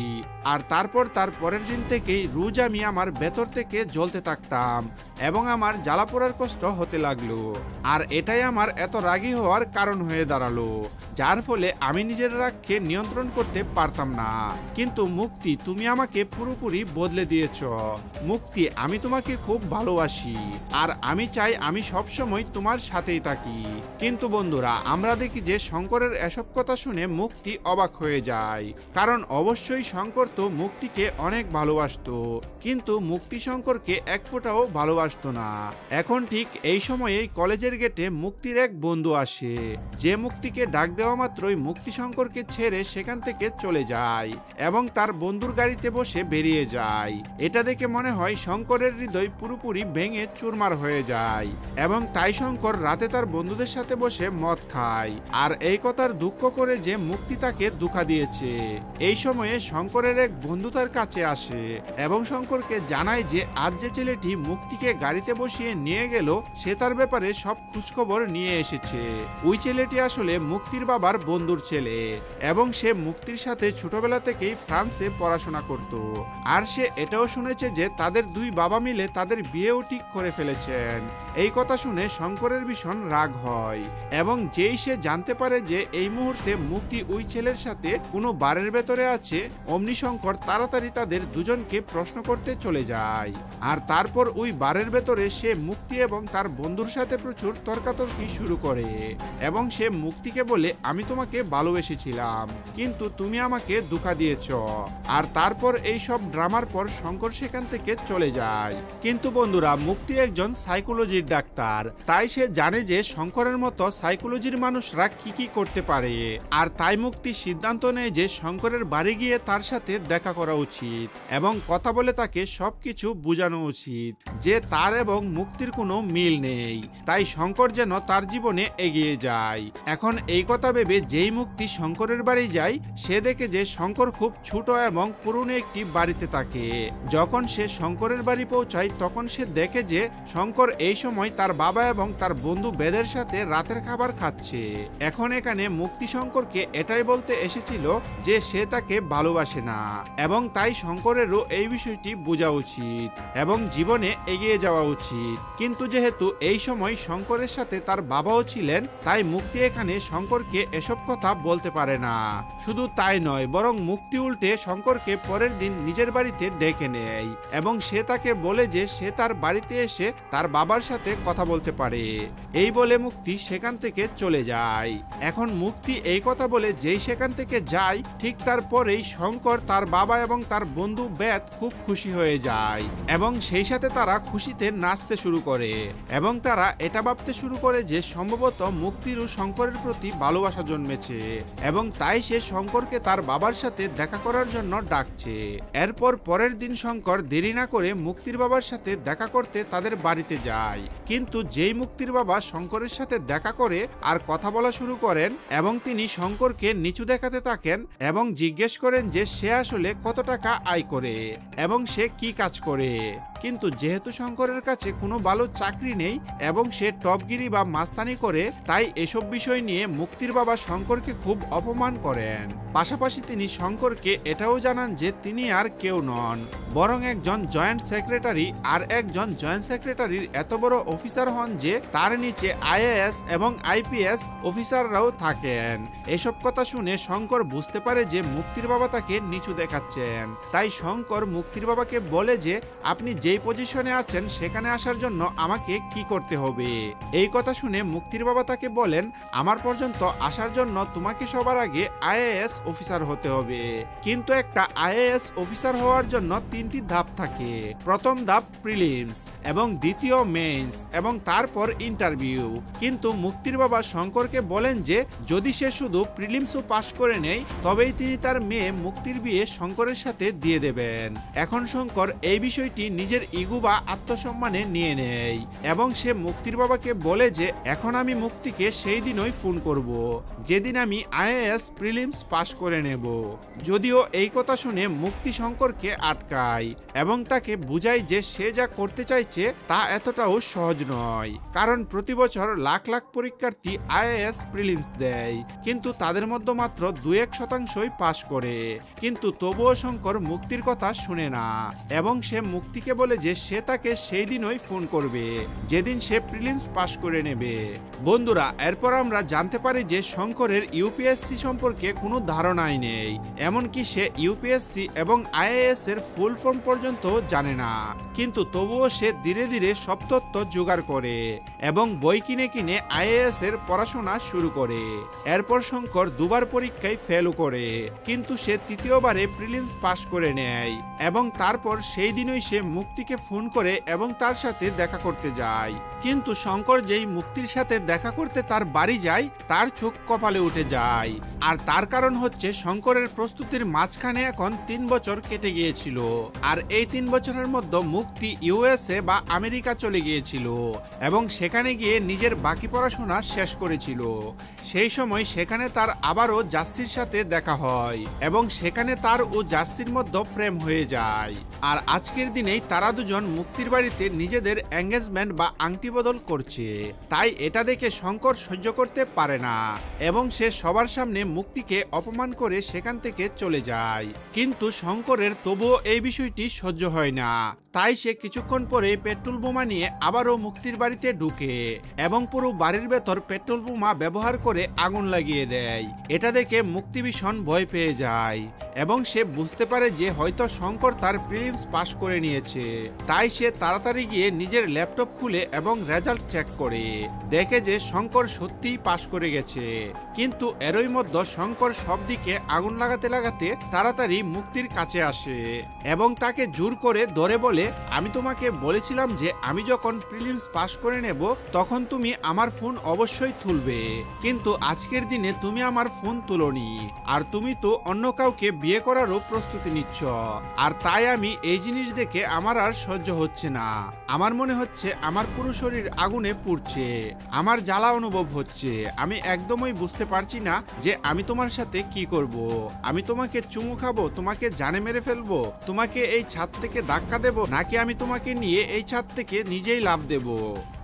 আর তারপর তার পরের দিন থেকেই রোজ আমি আমার ভেতর থেকে জ্বলতে থাকতাম এবং আমার জ্বালা পোড়ার কষ্ট হতে লাগলো। আর এটাই আমার এত রাগী হওয়ার কারণ হয়ে দাঁড়ালো, যার ফলে আমি নিজের রাগকে নিয়ন্ত্রণ করতে পারতাম না। কিন্তু মুক্তি তুমি আমাকে পুরোপুরি বদলে দিয়েছ। মুক্তি আমি তোমাকে খুব ভালোবাসি আর আমি চাই আমি সবসময় তোমার সাথেই থাকি। কিন্তু বন্ধুরা আমরা দেখি যে শঙ্করের এসব কথা শুনে মুক্তি অবাক হয়ে যায়, কারণ অবশ্যই শঙ্কর তো মুক্তিকে অনেক ভালোবাসতো, কিন্তু মুক্তি শঙ্করকে এক ফোঁটাও ভালোবাসতো না। এখন ঠিক এই সময়েই কলেজের গেটে মুক্তির এক বন্ধু আসে, যে মুক্তিকে ডাক দেওয়া মাত্রই মুক্তি শঙ্করকে ছেড়ে সেখান থেকে চলে যায় এবং তার বন্ধুর গাড়িতে বসে বেরিয়ে যায়। এটা দেখে মনে হয় শঙ্করের হৃদয় পুরোপুরি ভেঙে চুরমার হয়ে যায় এবং তাই শঙ্কর রাতে তার বন্ধুদের সাথে বসে মদ খায় আর এই কথার দুঃখ করে যে মুক্তি তাকে ধোঁকা দিয়েছে। এই সময়ে শঙ্করের এক বন্ধু তার কাছে আসে এবং শঙ্করকে জানায় যে আজ যে ছেলেটি মুক্তিকে গাড়িতে বসিয়ে নিয়ে গেল সে তার ব্যাপারে সব খোঁজখবর নিয়ে এসেছে। ওই ছেলেটি আসলে মুক্তির বাবার বন্ধুর ছেলে এবং সে মুক্তির সাথে ছোটবেলা থেকেই ফ্রান্সে পড়াশোনা করত। আর সে এটাও শুনেছে যে তাদের দুই বাবা মিলে তাদের বিয়েও ঠিক করে ফেলেছেন। এই কথা শুনে শঙ্করের ভীষণ রাগ হয় এবং যেই সে জানতে পারে যে এই মুহূর্তে মুক্তি ওই ছেলের সাথে কোনো বারের ভেতরে আছে, অমনি শঙ্কর তাড়াতাড়ি তাদের দুজনকে প্রশ্ন করতে চলে যায়। আর তারপর ওই বারের ভেতরে সে মুক্তি এবং তার বন্ধুর সাথে প্রচুর তর্কাতর্কি শুরু করে এবং সে মুক্তিকে বলে আমি তোমাকে ভালোবেসেছিলাম কিন্তু তুমি আমাকে ধোঁকা দিয়েছ। আর তারপর এই সব ড্রামার পর শঙ্কর সেখান থেকে চলে যায়। কিন্তু বন্ধুরা মুক্তি একজন সাইকোলজির ডাক্তার, তাই সে জানে যে শঙ্করের মতো সাইকোলজির মানুষরা কি কি করতে পারে। আর তাই মুক্তি সিদ্ধান্ত নেয় যে শঙ্করের বাড়ি গিয়ে তার সাথে দেখা করা উচিত এবং কথা বলে তাকে সবকিছু বোঝানো উচিত যে তার এবং মুক্তির কোনো মিল নেই, তাই শঙ্কর যেন তার জীবনে এগিয়ে যায়। এখন এই কথা ভেবে যেই মুক্তি শঙ্করের বাড়ি যায় সে দেখে যে শঙ্কর খুব ছোট এবং পুরনো একটি বাড়িতে থাকে। যখন সে শঙ্করের বাড়ি পৌঁছায় তখন সে দেখে যে শঙ্কর এই সময় তার বাবা এবং তার বন্ধু বেদের সাথে রাতের খাবার খাচ্ছে। এখন এখানে মুক্তি শঙ্করকে এটাই বলতে এসেছিল যে সে তাকে ভালোবাসে না এবং তাই শঙ্করেরও এই বিষয়টি বোঝা উচিত এবং জীবনে এগিয়ে যাওয়া উচিত। কিন্তু যেহেতু এই সময় শঙ্করের সাথে তার বাবাও ছিলেন তাই মুক্তি এখানে শঙ্করকে এসব কথা বলতে পারে না। শুধু তাই নয় বরং মুক্তি উল্টে শঙ্করকে পরের দিন নিজের বাড়িতে ডেকে নেয় এবং সে তাকে বলে যে সে তার বাড়িতে এসে তার বাবার সাথে কথা বলতে পারে। এই বলে মুক্তি সেখান থেকে চলে যায়। এখন মুক্তি এই কথা বলে যেই সেখান থেকে যায় ঠিক তারপরেই শঙ্কর, তার বাবা এবং তার বন্ধু বেদ খুব খুশি হয়ে যায় এবং সেই সাথে তারা খুশিতে নাচতে শুরু করে এবং তারা এটা ভাবতে শুরু করে যে সম্ভবত মুক্তিরও শঙ্করের প্রতি ভালোবাসা ভালোবাসা জন্মেছে এবং তাই সে শঙ্করকে তার বাবার সাথে দেখা করার জন্য ডাকছে। এরপর পরের দিন শঙ্কর দেরি না করে মুক্তির বাবার সাথে দেখা করতে তাদের বাড়িতে যায়। কিন্তু যেই মুক্তির বাবা শঙ্করের সাথে দেখা করে আর কথা বলা শুরু করেন এবং তিনি শঙ্করকে নিচু দেখাতে থাকেন এবং জিজ্ঞেস করেন যে সে আসলে কত টাকা আয় করে এবং সে কি কাজ করে। কিন্তু যেহেতু শঙ্করের কাছে কোনো ভালো চাকরি নেই এবং সে টপগিরি বা মাস্তানি করে, তাই এসব বিষয় নিয়ে মুক্তির বাবা শঙ্করকে খুব অপমান করেন। পাশাপাশি তিনি শঙ্করকে এটাও জানান যে তিনি আর কেউ নন, বরং একজন জয়েন্ট সেক্রেটারি, আর একজন জয়েন্ট সেক্রেটারির এত বড় অফিসার হন যে তার নিচে আইএএস এবং আইপিএস অফিসাররাও থাকেন। এসব কথা শুনে শঙ্কর বুঝতে পারে যে মুক্তির বাবা তাকে নিচু দেখাচ্ছেন। তাই শঙ্কর মুক্তির বাবাকে বলে যে আপনি যেই পজিশনে আছেন সেখানে আসার জন্য আমাকে কি করতে হবে। এই কথা শুনে মুক্তির বাবা তাকে বলেন, আমার পর্যন্ত আসার জন্য তোমাকে সবার আগে আইএএস অফিসার হতে হবে। কিন্তু একটা আইএএস অফিসার হওয়ার জন্য 3টি ধাপ থাকে। প্রথম ধাপ প্রিলিমস এবং দ্বিতীয় মেইনস এবং তারপর ইন্টারভিউ। কিন্তু মুক্তির বাবা শঙ্করকে বলেন যে যদি সে শুধু প্রিলিমসও পাশ করে নেয় তবেই তিনি তার মেয়ে মুক্তির বিয়ে শঙ্করের সাথে দিয়ে দেবেন। এখন শঙ্কর এই বিষয়টি নিজের ইগো বা আত্মসম্মানে নিয়ে নেয় এবং সে মুক্তির বাবাকে বলে যে এখন আমি মুক্তিকে সেই দিনই ফোন করব যেদিন আমি আইএএস প্রিলিমস পাশ করে নেব। যদিও এই কথা শুনে মুক্তি শঙ্করকে আটকায় এবং তাকে বুঝায় যে সে যা করতে চাইছে তা এতটাও সহজ নয়, কারণ প্রতি বছর লাখ লাখ পরীক্ষার্থী আইএএস প্রিলিমস দেয় কিন্তু তাদের মধ্যে মাত্র 2-1% পাশ করে। কিন্তু তবুও শঙ্কর মুক্তির কথা শুনে না এবং সে মুক্তিকে বলে যে সে তাকে সেই দিনই ফোন করবে যেদিন সে প্রিলিমস পাশ করে নেবে। বন্ধুরা, এরপর আমরা জানতে পারি যে শঙ্করের ইউপিএসসি সম্পর্কে কোনো ধারণাই নেই, এমনকি সে ইউপিএসসি এবং আইএএস এর ফুল ফর্ম পর্যন্ত জানে না। কিন্তু তবুও সে ধীরে ধীরে সব তথ্য জোগাড় করে এবং বই কিনে কিনে আইএএস এর পড়াশোনা শুরু করে। এরপর শঙ্কর দুবার পরীক্ষায় ফেলও করে কিন্তু সে তৃতীয়বারে প্রিলিমস পাশ করে নেয় এবং তারপর সেই দিনই সে মুক্তিকে ফোন করে এবং তার সাথে দেখা করতে যায়। কিন্তু শঙ্কর যেই মুক্তির সাথে দেখা করতে তার বাড়ি যায় তার চোখ কপালে উঠে যায়, আর তার কারণ হচ্ছে শঙ্করের প্রস্তুতির মাঝখানে এখন 3 বছর কেটে গিয়েছিল আর এই 3 বছরের মধ্যে মুক্তি ইউএসএ বা আমেরিকা চলে গিয়েছিল এবং সেখানে গিয়ে নিজের বাকি পড়াশোনা শেষ করেছিল। সেই সময় সেখানে তার আবারও জার্সির সাথে দেখা হয় এবং সেখানে তার ও জার্সির মধ্যে প্রেম হয়ে যায়। আর আজকের দিনেই তারা দুজন মুক্তির বাড়িতে নিজেদের এঙ্গেজমেন্ট বা আংটি বদল করছে। তাই এটা দেখে শঙ্কর সহ্য করতে পারে না এবং সে সবার সামনে মুক্তিকে অপমান করে সেখান থেকে চলে যায়। কিন্তু শঙ্করের তবুও এই বিষয়টি সহ্য হয় না, তাই সে কিছুক্ষণ পরে পেট্রোল বোমা নিয়ে আবারও মুক্তির বাড়িতে ঢুকে এবং পুরো বাড়ির ভেতর পেট্রোল বোমা ব্যবহার করে আগুন লাগিয়ে দেয়। এটা দেখে মুক্তি ভীষণ ভয় পেয়ে যায় এবং সে বুঝতে পারে যে হয়তো শঙ্কর তার প্রিলিমস পাশ করে নিয়েছে। তাই সে তাড়াতাড়ি গিয়ে নিজের ল্যাপটপ খুলে এবং রেজাল্ট চেক করে দেখে যে শঙ্কর সত্যিই পাশ করে গেছে। কিন্তু এরই মধ্যে শঙ্কর সব দিকে আগুন লাগাতে লাগাতে তাড়াতাড়ি মুক্তির কাছে আসে এবং তাকে জোর করে ধরে বলে, আমি তোমাকে বলেছিলাম যে আমি যখন প্রিলিমস পাশ করে নেব তখন তুমি আমার ফোন অবশ্যই তুলবে, কিন্তু আজকের দিনে তুমি আমার ফোন তুলোনি আর তুমি তো অন্য কাউকে বিয়ে করারও প্রস্তুতি নিচ্ছ। আর তাই আমি এই জিনিস দেখে আমার আর সহ্য হচ্ছে না। আমার মনে হচ্ছে আমার পুরো শরীর আগুনে পুড়ছে, আমার জ্বালা অনুভব হচ্ছে। আমি একদমই বুঝতে পারছি না যে আমি তোমার সাথে কি করব। আমি তোমাকে চুমু খাবো, তোমাকে জানে মেরে ফেলবো, তোমাকে এই ছাদ থেকে ধাক্কা দেব, নাকি আমি তোমাকে নিয়ে এই ছাদ থেকে নিজেই লাফ দেব।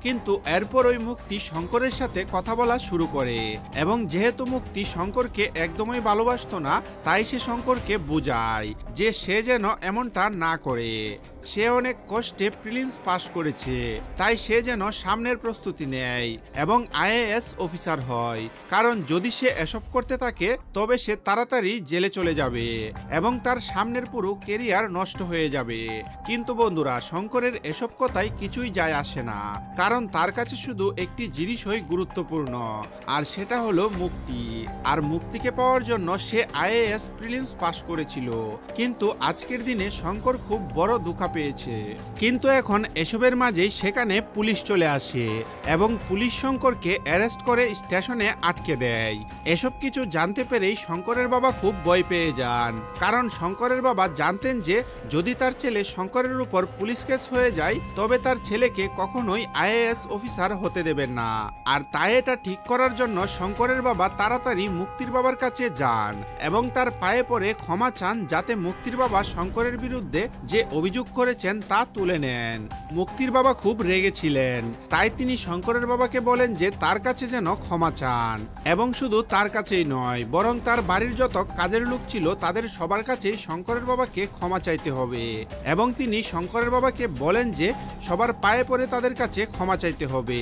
কিন্তু এরপর ওই মুক্তি শঙ্করের সাথে কথা বলা শুরু করে এবং যেহেতু মুক্তি শঙ্করকে একদমই ভালোবাসতো না তাই সে শঙ্করকে বোঝায় যে সে যেন এমনটা না করে। সে অনেক কষ্টে প্রিলিমস পাশ করেছে, তাই সে যেন সামনের প্রস্তুতি নেয় এবং আইএএস অফিসার হয়, কারণ যদি সে এসব করতে থাকে তবে সে তাড়াতাড়ি জেলে চলে যাবে এবং তার সামনের পুরো কেরিয়ার নষ্ট হয়ে যাবে। কিন্তু বন্ধুরা, শঙ্করের এসব কথাই কিছুই যায় আসে না, কারণ তার কাছে শুধু একটি জিনিসই গুরুত্বপূর্ণ আর সেটা হলো মুক্তি। আর মুক্তিকে পাওয়ার জন্য সে আইএএস প্রিলিমস পাশ করেছিল। কিন্তু আজকের দিনে শঙ্কর খুব বড় দুঃখ পেয়েছে। কিন্তু এখন এসবের মাঝেই সেখানে পুলিশ চলে আসে এবং পুলিশ শঙ্করকে অ্যারেস্ট করে স্টেশনে আটকে দেয়। এসব কিছু জানতে পেরেই শঙ্করের বাবা খুব ভয় পেয়ে যান, কারণ শঙ্করের বাবা জানতেন যে যদি তার ছেলে শঙ্করের উপর পুলিশ কেস হয়ে যায় তবে তার ছেলেকে কখনোই আইএএস অফিসার হতে দেবেন না। আর তাই এটা ঠিক করার জন্য শঙ্করের বাবা তাড়াতাড়ি মুক্তির বাবার কাছে যান এবং তার পায়ে পড়ে ক্ষমা চান, যাতে মুক্তির বাবা শঙ্করের বিরুদ্ধে যে অভিযোগ করেছেন তা তুলে নেন। মুক্তির বাবা খুব রেগেছিলেন, তাই তিনি শঙ্করের বাবাকে বলেন যে তার কাছে যেন ক্ষমা চান, এবং শুধু তার কাছেই নয় বরং তার বাড়ির যত কাজের লোক ছিল তাদের সবার কাছেই শঙ্করের বাবাকে ক্ষমা চাইতে হবে। এবং তিনি শঙ্করের বাবাকে বলেন যে সবার পায়ে পড়ে তাদের কাছে ক্ষমা চাইতে হবে।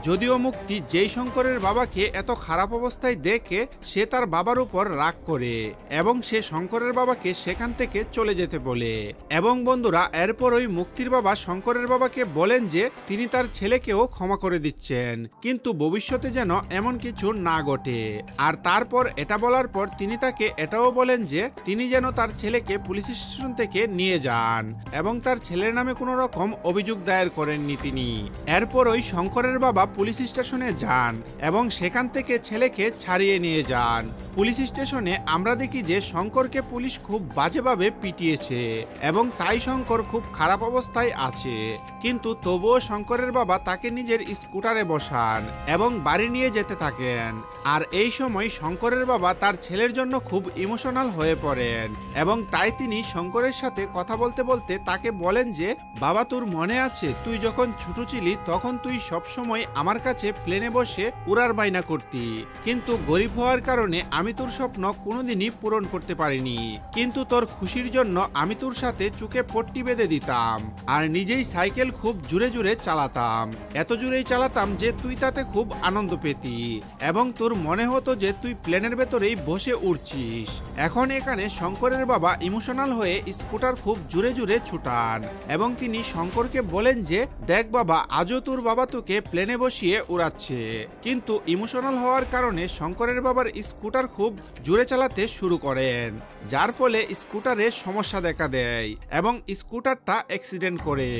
যদিও মুক্তি যেই শঙ্করের বাবাকে এত খারাপ অবস্থায় দেখে সে তার বাবার উপর রাগ করে এবং সে শঙ্করের বাবাকে সেখান থেকে চলে যেতে বলে। এবং বন্ধুরা, এরপরই মুক্তির বাবা শঙ্করের বাবাকে বলেন যে তিনি তার ছেলেকেও ক্ষমা করে দিচ্ছেন, কিন্তু ভবিষ্যতে যেন এমন কিছু না ঘটে। আর তারপর এটা বলার পর তিনি তাকে এটাও বলেন যে তিনি যেন তার ছেলেকে পুলিশ স্টেশন থেকে নিয়ে যান এবং তার ছেলের নামে কোনো রকম অভিযোগ দায়ের করেননি তিনি। এরপরই শঙ্করের বাবা পুলিশ স্টেশনে যান এবং সেখান থেকে ছেলেকে ছাড়িয়ে নিয়ে যান। পুলিশ স্টেশনে আমরা দেখি যে শঙ্করকে পুলিশ খুব বাজেভাবে পিটিয়েছে এবং তাই শঙ্কর খুব খারাপ অবস্থায় আছে, কিন্তু তবুও শঙ্করের বাবা তাকে নিজের স্কুটারে বসান এবং বাড়ি নিয়ে যেতে থাকেন। আর এই সময় শঙ্করের বাবা তার ছেলের জন্য খুব ইমোশনাল হয়ে পড়েন এবং তাই তিনি শঙ্করের সাথে কথা বলতে বলতে তাকে বলেন যে বাবা, তোর মনে আছে তুই যখন ছোট ছিলি তখন তুই সবসময় আমার কাছে প্লেনে বসে উড়ার বায়না করতি, কিন্তু গরিব হওয়ার কারণে আমি তোর স্বপ্ন কোনোদিনই পূরণ করতে পারিনি, কিন্তু তোর খুশির জন্য আমি তোর সাথে চোখে পট্টি বেঁধে দিতাম আর নিজেই সাইকেল খুব জোরে জোরে চালাতাম, এত জোরেই চালাতাম যে তুই তাতে খুব আনন্দ পেতি এবং তোর মনে হতো যে তুই প্লেনের ভেতরেই বসে উড়ছিস। এখন এখানে শঙ্করের বাবা ইমোশনাল হয়ে স্কুটার খুব জোরে জোরে ছুটান এবং তিনি শঙ্করকে বলেন যে দেখ বাবা, আজও তোর বাবা তোকে প্লেনে বসিয়ে উড়াচ্ছে। কিন্তু ইমোশনাল হওয়ার কারণে শঙ্করের বাবার স্কুটার খুব জোরে চালাতে শুরু করেন, যার ফলে স্কুটারে সমস্যা দেখা দেয় এবং স্কুটারটা অ্যাক্সিডেন্ট করে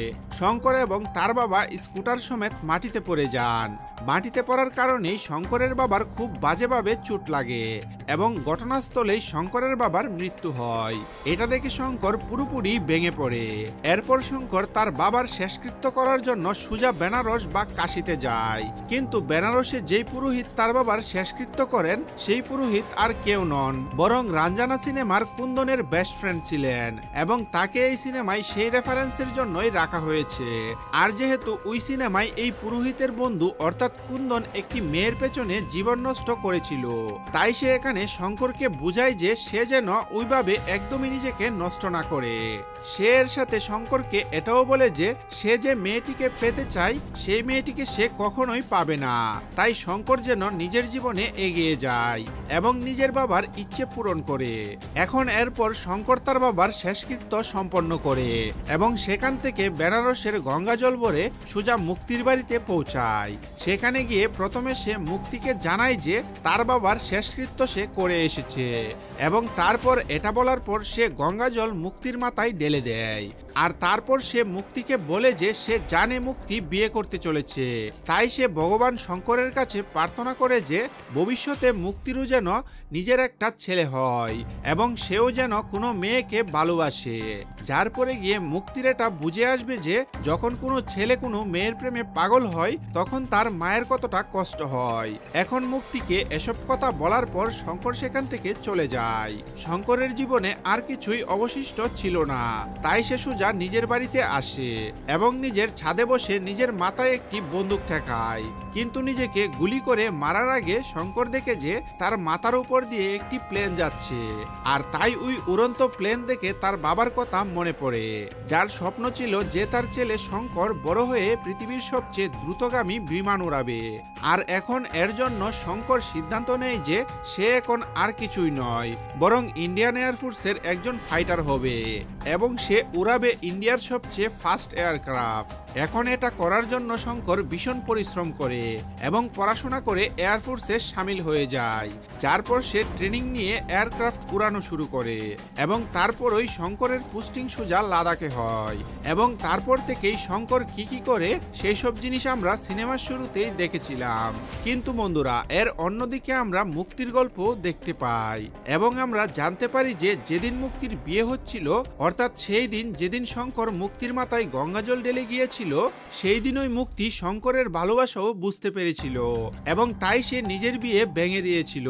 শঙ্কর এবং তার বাবা স্কুটার সমেত মাটিতে পড়ে যান। মাটিতে পড়ার কারণেই শঙ্করের বাবার খুব বাজেভাবে চোট লাগে এবং ঘটনাস্থলেই শঙ্করের বাবার মৃত্যু হয়। এটা দেখে শঙ্কর পুরোপুরি ভেঙে পড়ে। এরপর শঙ্কর তার বাবার শেষকৃত্য করার জন্য সোজা বেনারস বা কাশিতে যায়, কিন্তু বেনারসে যেই পুরোহিত তার বাবার শেষকৃত্য করেন সেই পুরোহিত আর কেউ নন বরং রাঞ্জানা সিনেমার কুন্দনের বেস্ট ফ্রেন্ড ছিলেন এবং তাকে এই সিনেমায় সেই রেফারেন্সের জন্যই রাখা হয়েছে। আর যেহেতু ওই সিনেমায় এই পুরোহিতের বন্ধু অর্থাৎ কুন্দন একটি মেয়ের পেছনে জীবন নষ্ট করেছিল, তাই সে এখানে শঙ্করকে বুঝায় যে সে যেন ওইভাবে একদমই নিজেকে নষ্ট না করে। সে এর সাথে শঙ্করকে এটাও বলে যে সে যে মেয়েটিকে পেতে চায় সেই মেয়েটিকে সে কখনোই পাবে না, তাই শঙ্কর যেন নিজের জীবনে এগিয়ে যায় এবং নিজের বাবার ইচ্ছে পূরণ করে। এখন এরপর শঙ্কর তার বাবার শেষকৃত্য সম্পন্ন করে এবং সেখান থেকে বেনারসের গঙ্গা জল ভরে সোজা মুক্তির বাড়িতে পৌঁছায়। সেখানে গিয়ে প্রথমে সে মুক্তিকে জানায় যে তার বাবার শেষকৃত্য সে করে এসেছে এবং তারপর এটা বলার পর সে গঙ্গা জল মুক্তির মাথায় ঢেলে দেয়। আর তারপর সে মুক্তিকে বলে যে সে জানে মুক্তি বিয়ে করতে চলেছে, তাই সে ভগবান শঙ্করের কাছে প্রার্থনা করে যে ভবিষ্যতে মুক্তিরও যেন নিজের একটা ছেলে হয় এবং সেও যেন কোনো মেয়েকে ভালোবাসে, যার পরে গিয়ে মুক্তির এটা বুঝে আসবে যে যখন কোনো ছেলে কোনো মেয়ের প্রেমে পাগল হয় তখন তার মায়ের কতটা কষ্ট হয়। এখন মুক্তিকে এসব কথা বলার পর শঙ্কর সেখান থেকে চলে যায়। শঙ্করের জীবনে আর কিছুই অবশিষ্ট ছিল না, তাই সে সোজা নিজের বাড়িতে আসে এবং নিজের ছাদে বসে নিজের মাথায় একটি বন্দুক ঠেকায়, কিন্তু নিজেকে গুলি করে মারার আগে শঙ্কর দেখে যে তার মাথার উপর দিয়ে একটি প্লেন যাচ্ছে, আর তাই ওই উড়ন্ত প্লেন দেখে তার বাবার কথা মনে পড়ে, যার স্বপ্ন ছিল যে তার ছেলে শঙ্কর বড় হয়ে পৃথিবীর সবচেয়ে দ্রুতগামী বিমান উড়াবে। আর এখন এর জন্য শঙ্কর সিদ্ধান্ত নেয় যে সে এখন আর কিছুই নয়, বরং ইন্ডিয়ান এয়ারফোর্সের একজন ফাইটার হবে এবং সে উড়াবে ইন্ডিয়ার সবচেয়ে ফাস্ট এয়ারক্রাফট। এখন এটা করার জন্য শঙ্কর ভীষণ পরিশ্রম করে এবং পড়াশোনা করে এয়ারফোর্সে সামিল হয়ে যায়, যারপর সে ট্রেনিং নিয়ে এয়ারক্রাফট উড়ানো শুরু করে এবং তারপরই শঙ্করের পোস্টিং সোজা লাদাখে হয়। এবং তারপর থেকেই শঙ্কর কি করে সেই সব জিনিস আমরা সিনেমার শুরুতেই দেখেছিলাম। কিন্তু বন্ধুরা, এর অন্যদিকে আমরা মুক্তির গল্প দেখতে পাই এবং আমরা জানতে পারি যে যেদিন মুক্তির বিয়ে হচ্ছিল, অর্থাৎ সেই দিন যেদিন শঙ্কর মুক্তির মাথায় গঙ্গাজল ঢেলে গিয়েছিল, সেই দিনই মুক্তি শঙ্করের ভালোবাসাও বুঝতে পেরেছিল এবং তাই সে নিজের বিয়ে ভেঙে দিয়েছিল।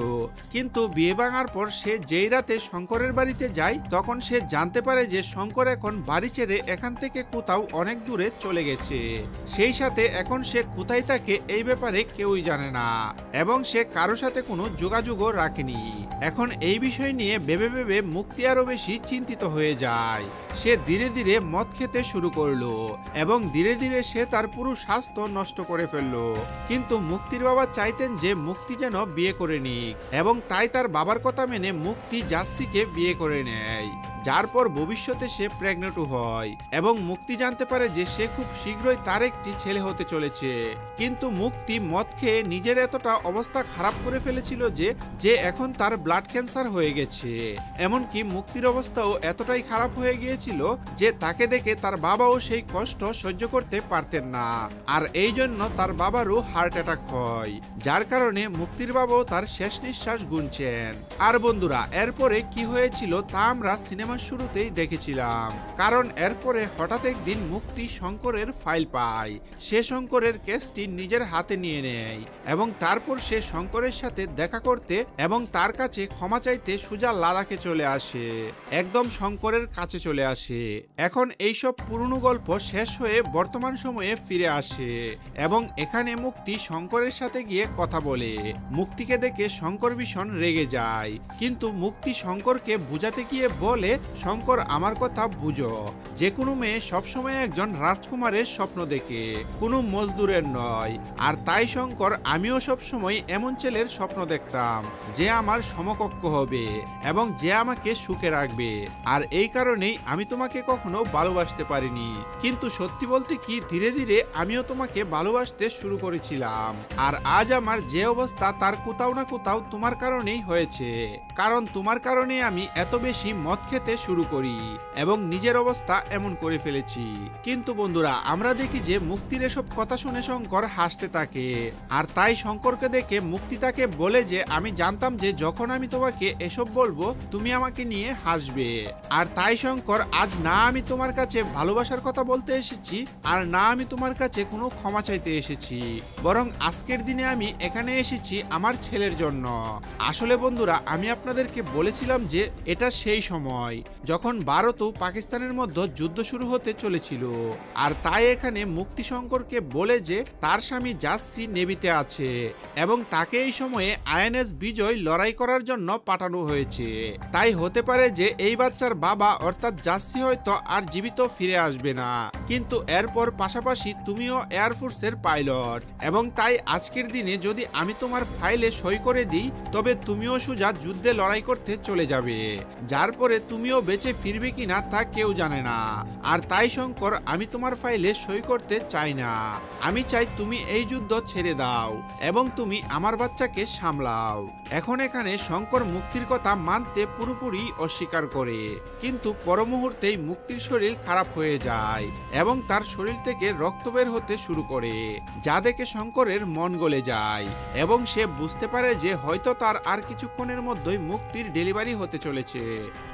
কিন্তু বিয়ে ভাঙার পর সে যেই রাতে শঙ্করের বাড়িতে যায়, তখন সে জানতে পারে যে শঙ্কর এখন বাড়ি ছেড়ে এখান থেকে কোথাও অনেক দূরে চলে গেছে। সেই সাথে এখন সে কোথায় থাকে এই ব্যাপারে কেউই জানে না এবং সে কারো সাথে কোনো যোগাযোগও রাখেনি। এখন এই বিষয় নিয়ে ভেবে ভেবে মুক্তি আরো বেশি চিন্তিত হয়ে যায়। সে ধীরে ধীরে মদ খেতে শুরু করলো এবং ধীরে ধীরে সে তার পুরো স্বাস্থ্য নষ্ট করে ফেললো। কিন্তু মুক্তির বাবা চাইতেন যে মুক্তি যেন বিয়ে করে নিক এবং তাই তার বাবার কথা মেনে মুক্তি জাসিকে বিয়ে করে নেয়, যার পর ভবিষ্যতে সে প্রেগনেন্টও হয় এবং মুক্তি জানতে পারে যে সে খুব শীঘ্রই তার একটি ছেলে হতে চলেছে। কিন্তু মুক্তি মদ খেয়ে নিজের এতটা অবস্থা খারাপ করে ফেলেছিল যে এখন তার ব্লাড ক্যান্সার হয়ে গেছে। এমনকি মুক্তির অবস্থাও এতটাই খারাপ হয়ে গিয়েছিল যে তাকে দেখে তার বাবাও সেই কষ্ট সহ্য করতে পারতেন না, আর এই জন্য তার বাবারও হার্ট অ্যাটাক হয়, যার কারণে মুক্তির বাবাও তার শেষ নিঃশ্বাস গুনছেন। আর বন্ধুরা, এরপরে কি হয়েছিল তা আমরা সিনেমার শুরুতেই দেখেছিলাম, কারণ এরপরে হঠাৎ একদিন মুক্তি শঙ্করের ফাইল পায়। সে শঙ্করের কেসটি নিজের হাতে নিয়ে নেয় এবং তারপর সে শঙ্করের সাথে দেখা করতে এবং তার কাছে ক্ষমা চাইতে সোজা লাদাখে চলে আসে, একদম শঙ্করের কাছে চলে আসে। এখন এইসব পুরনো গল্প শেষ হয়ে বর্তমান সময়ে ফিরে আসে এবং এখানে মুক্তি শঙ্করের সাথে গিয়ে কথা বলে। মুক্তিকে দেখে শঙ্কর ভীষণ রেগে যায়, কিন্তু মুক্তি শঙ্করকে বুঝাতে গিয়ে বলে, শঙ্কর আমার কথা বুঝো, যে কোনো মেয়ে সবসময় একজন রাজকুমারের স্বপ্ন দেখে, কোনো মজদুরের নয়। আর তাই শঙ্কর, আমিও সবসময় এমন ছেলের স্বপ্ন দেখতাম যে আমার সমকক্ষ হবে এবং যে আমাকে সুখে রাখবে, আর এই কারণেই আমি তোমাকে কখনো ভালোবাসতে পারিনি। কিন্তু সত্যি বলতে কি, ধীরে ধীরে আমিও তোমাকে ভালোবাসতে শুরু করেছিলাম, আর আজ আমার যে অবস্থা তার কোথাও না কোথাও তোমার কারণেই হয়েছে, কারণ তোমার কারণে আমি এত বেশি মদ খেতে শুরু করি এবং নিজের অবস্থা এমন করে ফেলেছি। কিন্তু বন্ধুরা, আমরা দেখি যে মুক্তির এসব কথা শুনে শঙ্কর হাসতে থাকে, আর তাই শঙ্করকে দেখে মুক্তি তাকে বলে যে আমি জানতাম যে যখন আমি তোমাকে এসব বলবো তুমি আমাকে নিয়ে হাসবে। আর তাই শঙ্কর, আজ না আমি তোমার কাছে ভালোবাসার কথা বলতে এসেছি, আর না আমি তোমার কাছে কোনো ক্ষমা চাইতে এসেছি, বরং আজকের দিনে আমি এখানে এসেছি আমার ছেলের জন্য। আসলে বন্ধুরা, আমি আপনাদেরকে বলেছিলাম যে এটা সেই সময় যখন ভারত ও পাকিস্তানের মধ্যে যুদ্ধ শুরু হতে চলেছিল, আর তাই এখানে মুক্তি শঙ্করকে বলে যে তার স্বামী জাসি নেভিতে আছে এবং তাকে এই সময়ে আইএনএস বিজয় লড়াই করার জন্য পাঠানো হয়েছে। তাই হতে পারে যে এই বাচ্চার বাবা অর্থাৎ জাসি হয়তো আর জীবিত ফিরে আসবে না, কিন্তু এরপর পাশাপাশি তুমিও এয়ারফোর্সের পাইলট এবং তাই আজকের দিনে যদি আমি তোমার ফাইলে সই করে দিই তবে তুমিও সোজা যুদ্ধে লড়াই করতে চলে যাবে, যার পরে তুমিও বেঁচে ফিরবে কিনা তা কেউ জানে না। আর তাই শঙ্কর, আমি তোমার ফাইলে সই করতে চাই না, আমি চাই তুমি এই যুদ্ধ ছেড়ে দাও এবং তুমি আমার বাচ্চাকে সামলাও। এখন এখানে শঙ্কর মুক্তির কথা মানতে পুরোপুরি অস্বীকার করে, কিন্তু পর মুহূর্তেই মুক্তির শরীর খারাপ হয়ে যায় এবং তার শরীর থেকে রক্ত বের হতে শুরু করে, যা দেখে শঙ্করের মন গলে যায় এবং সে বুঝতে পারে যে হয়তো তার আর কিছুক্ষণের মধ্যেই মুক্তির ডেলিভারি হতে চলেছে।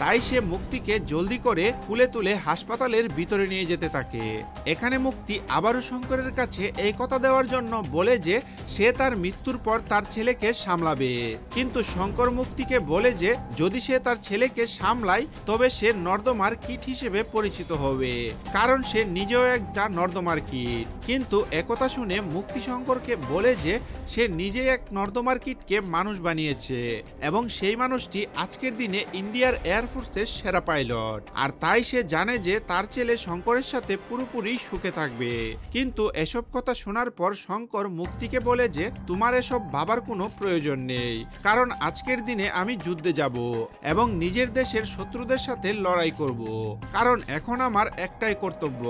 তাই সে মুক্তিকে জলদি করে কুলে তুলে হাসপাতালের ভিতরে নিয়ে যেতে থাকে। এখানে মুক্তি আবারও শঙ্করের কাছে এই কথা দেওয়ার জন্য বলে যে সে তার মৃত্যুর পর তার ছেলেকে সামলাবে, কিন্তু শঙ্কর শঙ্কর মুক্তিকে বলে যে যদি সে তার ছেলেকে সামলায় তবে সে নর্দমার কীট হিসেবে পরিচিত হবে, কারণ সে নিজেও একটা নর্দমার কীট। কিন্তু একথা শুনে মুক্তি শঙ্করকে বলে যে সে নিজেই এক নর্দমার কীটকে মানুষ বানিয়েছে এবং সেই মানুষটি আজকের দিনে ইন্ডিয়ার এয়ারফোর্সের সেরা পাইলট, আর তাই সে জানে যে তার ছেলে শঙ্করের সাথে পুরোপুরি সুখে থাকবে। কিন্তু এসব কথা শোনার পর শঙ্কর মুক্তিকে বলে যে তোমার এসব ভাবার কোনো প্রয়োজন নেই, কারণ আজকের দিনে আমি যুদ্ধে যাব এবং নিজের দেশের শত্রুদের সাথে লড়াই করব, কারণ এখন আমার একটাই কর্তব্য,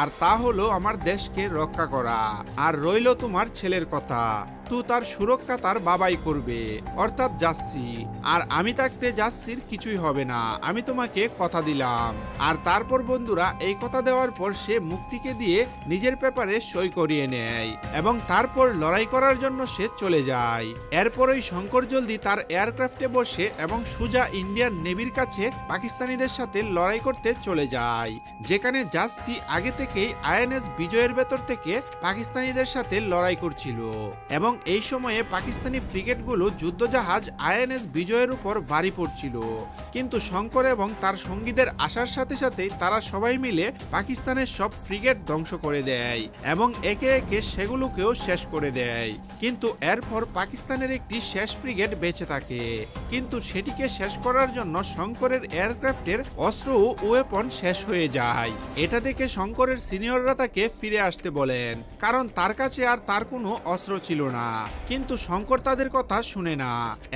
আর তা হলো আমার দেশকে রক্ষা করা। আর রইল তোমার ছেলের কথা, তো তার সুরক্ষা তার বাবাই করবে, অর্থাৎ জাসি, আর আমি থাকতে জাসির কিছুই হবে না, আমি তোমাকে কথা দিলাম। আর তারপর বন্ধুরা এই কথা দেওয়ার পর সে মুক্তিকে দিয়ে নিজের পেপারে সই করিয়ে নেয় এবং তারপর লড়াই করার জন্য সে চলে যায়। এরপরই শঙ্কর জলদি তার এয়ারক্রাফটে বসে এবং সোজা ইন্ডিয়ান নেভির কাছে পাকিস্তানিদের সাথে লড়াই করতে চলে যায়, যেখানে জাসি আগে থেকেই আইএনএস বিজয়ের ভেতর থেকে পাকিস্তানিদের সাথে লড়াই করছিল এবং এই সময়ে পাকিস্তানি ফ্রিগেটগুলো যুদ্ধজাহাজ আইএনএস বিজয়ের উপর ভারী পড়ছিল। কিন্তু শঙ্কর এবং তার সঙ্গীদের আসার সাথে সাথেই তারা সবাই মিলে পাকিস্তানের সব ফ্রিগেট ধ্বংস করে দেয় এবং একে একে সেগুলোকেও শেষ করে দেয়। কিন্তু এরপর পাকিস্তানের একটি শেষ ফ্রিগেট বেঁচে থাকে, কিন্তু সেটিকে শেষ করার জন্য শঙ্করের এয়ারক্রাফটের অস্ত্র ও ওয়েপন শেষ হয়ে যায়। এটা দেখে শঙ্করের সিনিয়ররা তাকে ফিরে আসতে বলেন, কারণ তার কাছে আর তার কোনো অস্ত্র ছিল না। কিন্তু শঙ্কর তাদের কথা শুনে না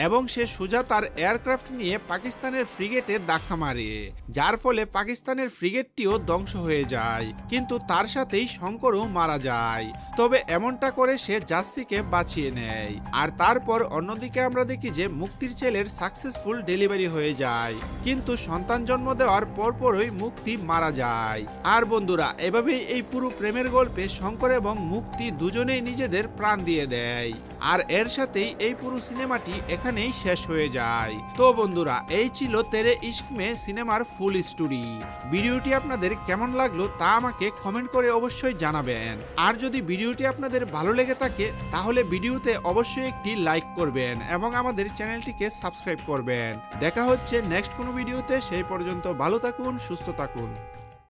এবং সে সোজা তার এয়ারক্রাফট নিয়ে পাকিস্তানের ফ্রিগেটে ধাক্কা মারে, যার ফলে পাকিস্তানের ফ্রিগেটটিও ধ্বংস হয়ে যায়, কিন্তু তার সাথেই শঙ্করও মারা যায়। তবে এমনটা করে সে জাসিকে বাঁচিয়ে নেয়। আর তারপর অন্যদিকে আমরা দেখি যে মুক্তির ছেলের সাকসেসফুল ডেলিভারি হয়ে যায়, কিন্তু সন্তান জন্ম দেওয়ার পরপরই মুক্তি মারা যায়। আর বন্ধুরা এভাবেই এই পুরো প্রেমের গল্পে শঙ্কর এবং মুক্তি দুজনেই নিজেদের প্রাণ দিয়ে দেয়, আর এর সাথেই এই পুরো সিনেমাটি এখানেই শেষ হয়ে যায়। তো বন্ধুরা এই ছিল তেরে ইশক মে সিনেমার ফুল স্টোরি। ভিডিওটি আপনাদের কেমন লাগলো তা আমাকে কমেন্ট করে অবশ্যই জানাবেন। আর যদি ভিডিওটি আপনাদের ভালো লেগে থাকে তাহলে ভিডিওতে অবশ্যই একটি লাইক করবেন এবং আমাদের চ্যানেলটিকে সাবস্ক্রাইব করবেন। দেখা হচ্ছে নেক্সট কোনো ভিডিওতে, সেই পর্যন্ত ভালো থাকুন, সুস্থ থাকুন।